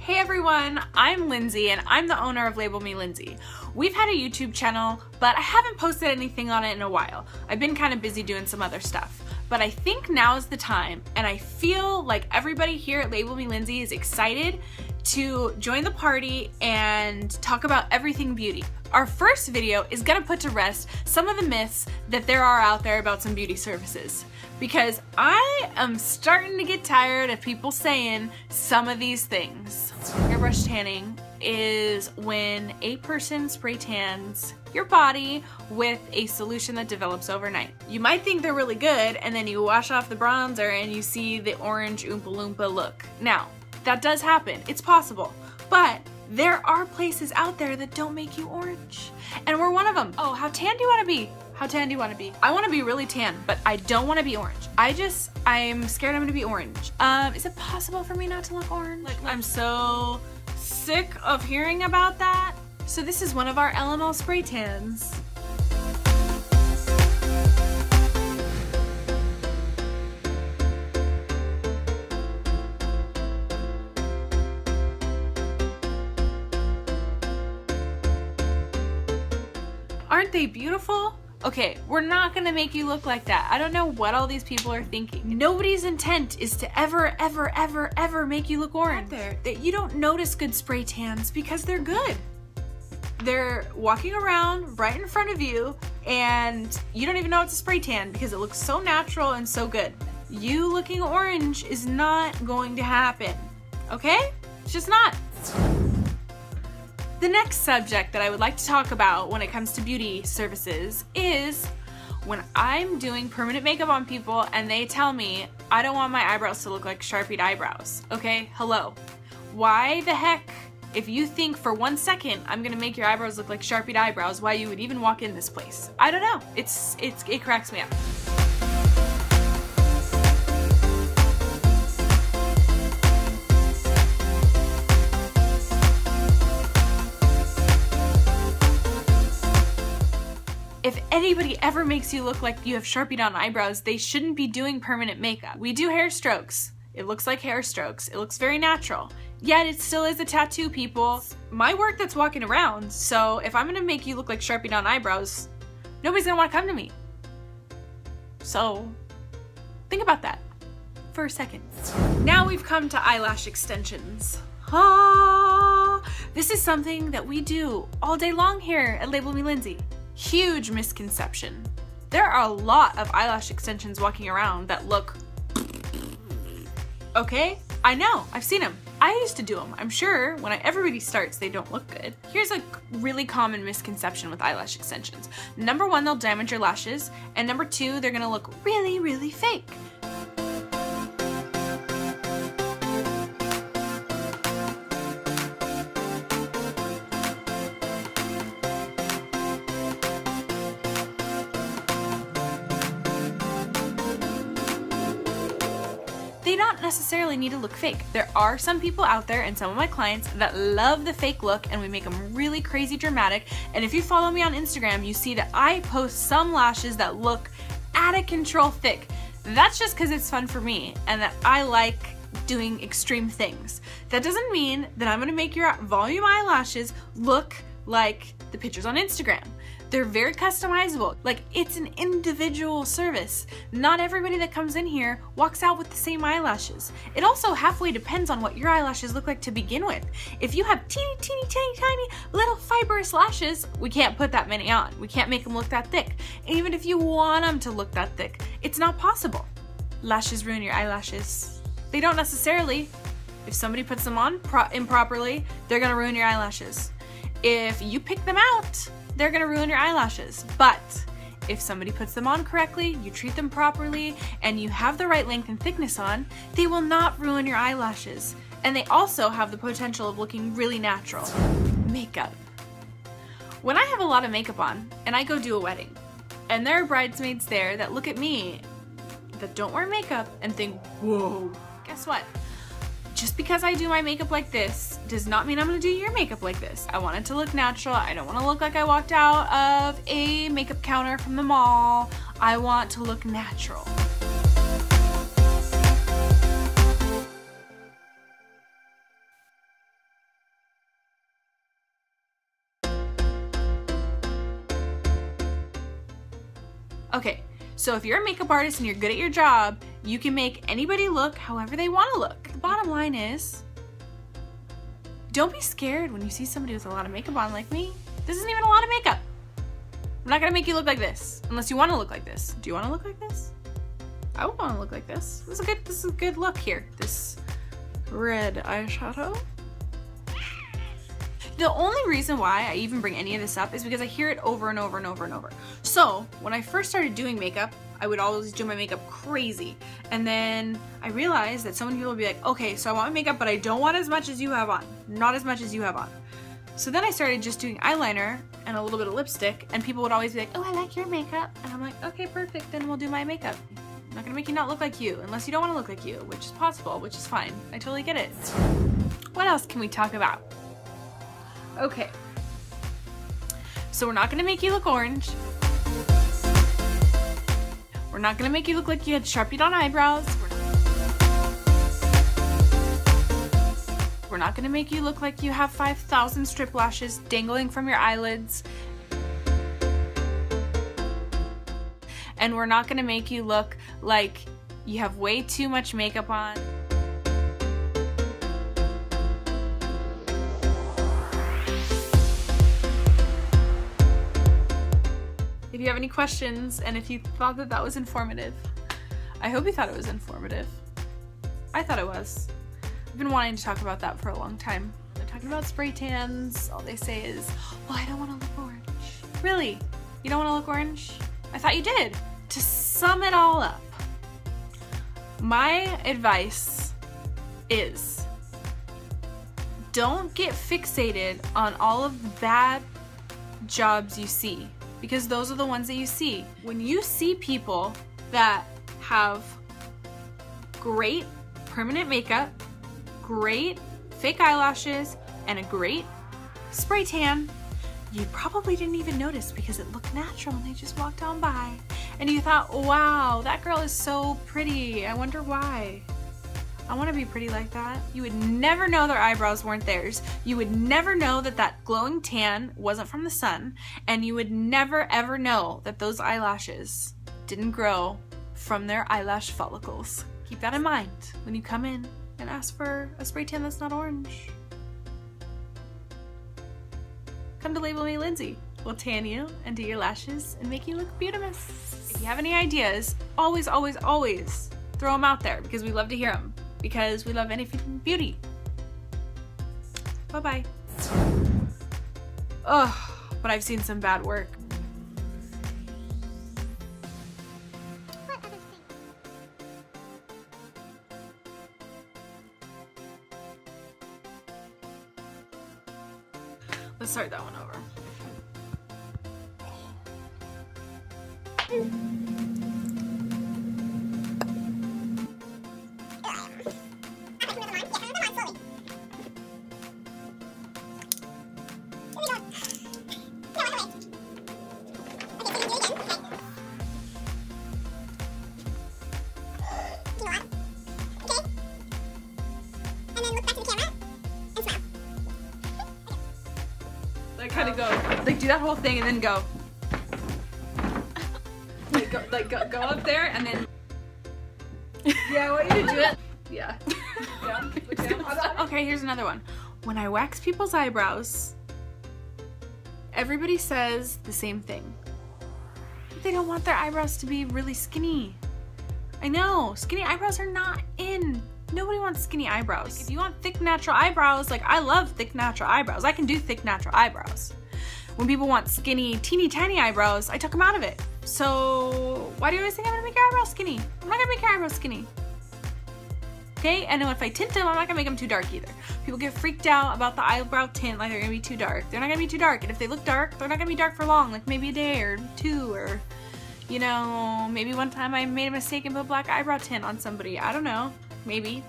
Hey everyone, I'm Lindsay and I'm the owner of Label Me Lindsay. We've had a YouTube channel, but I haven't posted anything on it in a while. I've been kind of busy doing some other stuff. But I think now is the time, and I feel like everybody here at Label Me Lindsay is excited to join the party and talk about everything beauty. Our first video is gonna put to rest some of the myths that there are out there about some beauty services, because I am starting to get tired of people saying some of these things. Airbrush tanning is when a person spray tans your body with a solution that develops overnight. You might think they're really good, and then you wash off the bronzer and you see the orange Oompa Loompa look. Now, that does happen, it's possible, but there are places out there that don't make you orange, and we're one of them. Oh, how tan do you want to be? How tan do you want to be? I want to be really tan, but I don't want to be orange. I'm scared I'm gonna be orange. Is it possible for me not to look orange? I'm so sick of hearing about that. So this is one of our LML spray tans. Aren't they beautiful? Okay, we're not gonna make you look like that. I don't know what all these people are thinking. Nobody's intent is to ever make you look orange. That you don't notice good spray tans because they're good. They're walking around right in front of you and you don't even know it's a spray tan because it looks so natural and so good. You looking orange is not going to happen, okay? It's just not. The next subject that I would like to talk about when it comes to beauty services is when I'm doing permanent makeup on people and they tell me I don't want my eyebrows to look like Sharpied eyebrows. Okay, hello. Why the heck, if you think for 1 second I'm gonna make your eyebrows look like Sharpied eyebrows, why you would even walk in this place? I don't know. It cracks me up. If anybody ever makes you look like you have Sharpied on eyebrows, they shouldn't be doing permanent makeup. We do hair strokes. It looks like hair strokes. It looks very natural. Yet it still is a tattoo, people. My work that's walking around, so if I'm gonna make you look like Sharpied on eyebrows, nobody's gonna wanna come to me. So, think about that for a second. Now we've come to eyelash extensions. This is something that we do all day long here at Label Me Lindsay. Huge misconception. There are a lot of eyelash extensions walking around that look okay. I know, I've seen them. I used to do them. I'm sure when everybody starts, they don't look good. Here's a really common misconception with eyelash extensions. Number one, they'll damage your lashes, and number two, they're gonna look really fake. They don't necessarily need to look fake. There are some people out there, and some of my clients, that love the fake look, and we make them really crazy dramatic. And if you follow me on Instagram, you see that I post some lashes that look out of control thick. That's just because it's fun for me and that I like doing extreme things. That doesn't mean that I'm gonna make your volume eyelashes look like the pictures on Instagram. They're very customizable. Like, it's an individual service. Not everybody that comes in here walks out with the same eyelashes. It also halfway depends on what your eyelashes look like to begin with. If you have teeny tiny little fibrous lashes, we can't put that many on. We can't make them look that thick. And even if you want them to look that thick, it's not possible. Lashes ruin your eyelashes. They don't necessarily. If somebody puts them on improperly, they're gonna ruin your eyelashes. If you pick them out, they're gonna ruin your eyelashes. But if somebody puts them on correctly, you treat them properly, and you have the right length and thickness on, they will not ruin your eyelashes. And they also have the potential of looking really natural. Makeup. When I have a lot of makeup on, and I go do a wedding, and there are bridesmaids there that look at me that don't wear makeup and think, whoa, guess what? Just because I do my makeup like this does not mean I'm gonna do your makeup like this. I want it to look natural. I don't want to look like I walked out of a makeup counter from the mall. I want to look natural. Okay, so if you're a makeup artist and you're good at your job, you can make anybody look however they want to look. The bottom line is, don't be scared when you see somebody with a lot of makeup on like me. This isn't even a lot of makeup. I'm not gonna make you look like this unless you want to look like this. Do you want to look like this? I would want to look like this. This is a good look here. This red eyeshadow. The only reason why I even bring any of this up is because I hear it over and over and over and over. So when I first started doing makeup, I would always do my makeup crazy. And then I realized that so many people would be like, okay, so I want my makeup, but I don't want as much as you have on. Not as much as you have on. So then I started just doing eyeliner and a little bit of lipstick, and people would always be like, oh, I like your makeup. And I'm like, okay, perfect, then we'll do my makeup. I'm not gonna make you not look like you, unless you don't wanna look like you, which is possible, which is fine. I totally get it. What else can we talk about? Okay. So we're not gonna make you look orange. We're not gonna make you look like you had Sharpied on eyebrows. We're not gonna make you look like you have 5,000 strip lashes dangling from your eyelids. And we're not gonna make you look like you have way too much makeup on. If you have any questions, and if you thought that that was informative, I hope you thought it was informative. I thought it was. I've been wanting to talk about that for a long time. They're talking about spray tans. All they say is, well, I don't want to look orange. Really? You don't want to look orange? I thought you did. To sum it all up, my advice is don't get fixated on all of the bad jobs you see, because those are the ones that you see. When you see people that have great permanent makeup, great fake eyelashes, and a great spray tan, you probably didn't even notice because it looked natural and they just walked on by. And you thought, wow, that girl is so pretty. I wonder why. I want to be pretty like that. You would never know their eyebrows weren't theirs. You would never know that that glowing tan wasn't from the sun. And you would never ever know that those eyelashes didn't grow from their eyelash follicles. Keep that in mind when you come in and ask for a spray tan that's not orange. Come to Label Me Lindsay. We'll tan you and do your lashes and make you look beautiful. If you have any ideas, always, always, always throw them out there because we love to hear them. Because we love anything beauty. Bye-bye. Ugh, but I've seen some bad work. Let's start that one over. Like kind of go, like do that whole thing and then go. Go up there and then. Yeah, I want you to do it. Yeah. Yeah. Okay, here's another one. When I wax people's eyebrows, everybody says the same thing. They don't want their eyebrows to be really skinny. I know, skinny eyebrows are not in. Nobody wants skinny eyebrows. Like, if you want thick natural eyebrows, like I love thick natural eyebrows. I can do thick natural eyebrows. When people want skinny, teeny tiny eyebrows, I took them out of it. So why do you always think I'm gonna make your eyebrows skinny? I'm not gonna make your eyebrows skinny. Okay, and if I tint them, I'm not gonna make them too dark either. People get freaked out about the eyebrow tint like they're gonna be too dark. They're not gonna be too dark, and if they look dark, they're not gonna be dark for long, like maybe a day or two, or you know, maybe one time I made a mistake and put black eyebrow tint on somebody. I don't know, maybe.